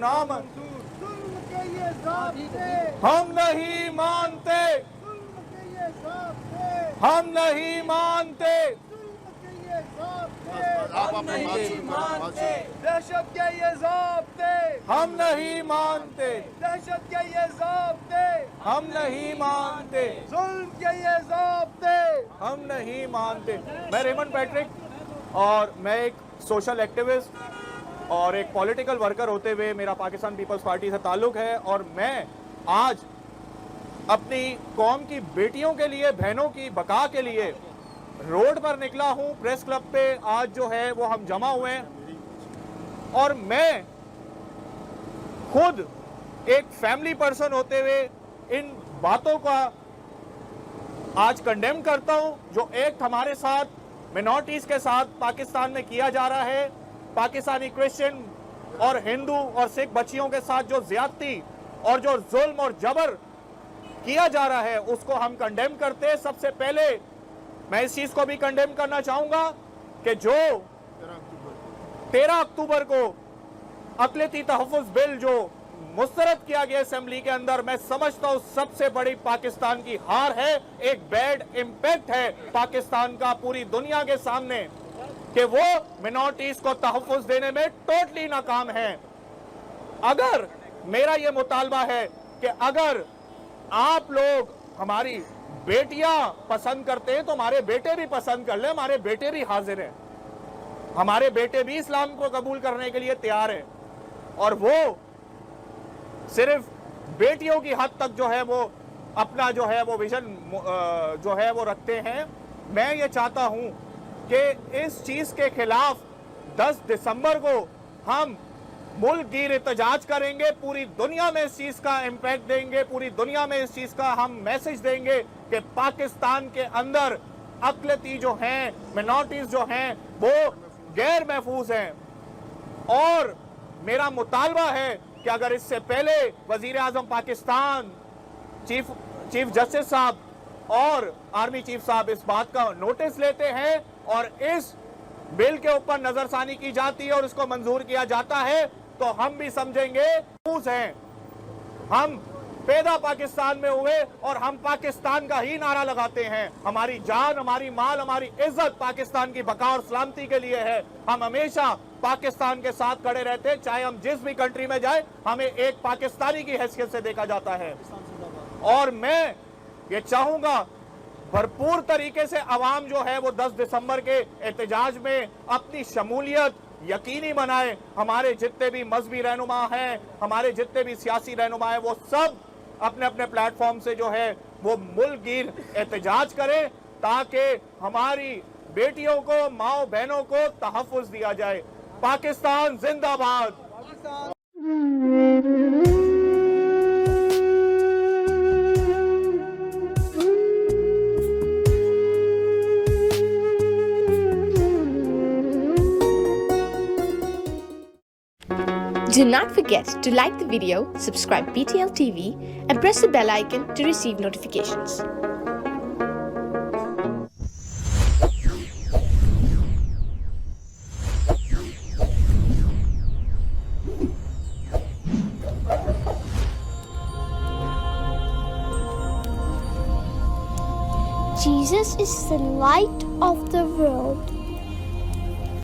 नामंजूर, हम नहीं मानते, हम नहीं मानते, हम नहीं मानते दहशत के ये ज़ाब्ते, हम नहीं मानते, दहशत के ये ज़ाब्ते, हम नहीं मानते, जुल्म के ये ज़ाब्ते, हम नहीं मानते। मैं रेमंड पैट्रिक और मैं एक सोशल एक्टिविस्ट और एक पॉलिटिकल वर्कर होते हुए मेरा पाकिस्तान पीपल्स पार्टी से ताल्लुक है, और मैं आज अपनी कौम की बेटियों के लिए, बहनों की बका के लिए रोड पर निकला हूं। प्रेस क्लब पे आज जो है वो हम जमा हुए हैं, और मैं खुद एक फैमिली पर्सन होते हुए इन बातों का आज कंडेम करता हूं जो एक हमारे साथ मिनॉरिटीज के साथ पाकिस्तान में किया जा रहा है। पाकिस्तानी क्रिश्चियन और हिंदू और सिख बच्चियों के साथ जो ज्यादती और जो जुल्म और जबर किया जा रहा है उसको हम कंडेम करते हैं। सबसे पहले मैं इस चीज को भी कंडेम करना चाहूंगा कि जो 13 अक्टूबर को अक़लियती तहफ़्फ़ुज़ बिल जो मुस्तरद किया गया असेंबली के अंदर, मैं समझता हूं सबसे बड़ी पाकिस्तान की हार है, एक बैड इंपैक्ट है पाकिस्तान का पूरी दुनिया के सामने कि वो मिनॉरिटीज को तहफ़्फ़ुज़ देने में टोटली नाकाम है। अगर मेरा ये मुतालबा है कि अगर आप लोग हमारी बेटियां पसंद करते हैं तो हमारे बेटे भी पसंद कर ले, हमारे बेटे भी हाजिर हैं, हमारे बेटे भी इस्लाम को कबूल करने के लिए तैयार हैं, और वो सिर्फ बेटियों की हद तक जो है वो अपना जो है वो विजन जो है वो रखते हैं। मैं ये चाहता हूं कि इस चीज के खिलाफ 10 दिसंबर को हम मुल्क गिर एहतजाज करेंगे, पूरी दुनिया में इस चीज का इम्पैक्ट देंगे, पूरी दुनिया में इस चीज का हम मैसेज देंगे कि पाकिस्तान के अंदर अक़लियती जो हैं, मिनॉरिटीज जो हैं वो गैर महफूज हैं। और मेरा मुतालबा है कि अगर इससे पहले वजीर आजम पाकिस्तान, चीफ जस्टिस साहब और आर्मी चीफ साहब इस बात का नोटिस लेते हैं और इस बिल के ऊपर नजरसानी की जाती है और इसको मंजूर किया जाता है, तो हम भी समझेंगे हैं हम पैदा पाकिस्तान में हुए और हम पाकिस्तान का ही नारा लगाते हैं। हमारी जान, हमारी माल, हमारी इज्जत पाकिस्तान की बका और सलामती के लिए है। हम हमेशा पाकिस्तान के साथ खड़े रहते हैं, चाहे हम जिस भी कंट्री में जाए, हमें एक पाकिस्तानी की हैसियत से देखा जाता है। और मैं ये चाहूंगा भरपूर तरीके से अवाम जो है वो 10 दिसंबर के एहतजाज में अपनी शमूलियत यकीनी बनाए। हमारे जितने भी मजहबी रहनुमा हैं, हमारे जितने भी सियासी रहनुमा हैं, वो सब अपने अपने प्लेटफॉर्म से जो है वो मुल्क गिर एहतजाज करें ताकि हमारी बेटियों को, माओ बहनों को तहफ़्फ़ुज़ दिया जाए। पाकिस्तान जिंदाबाद। Do not forget to like the video, subscribe BTL TV and press the bell icon to receive notifications. Jesus is the light of the world.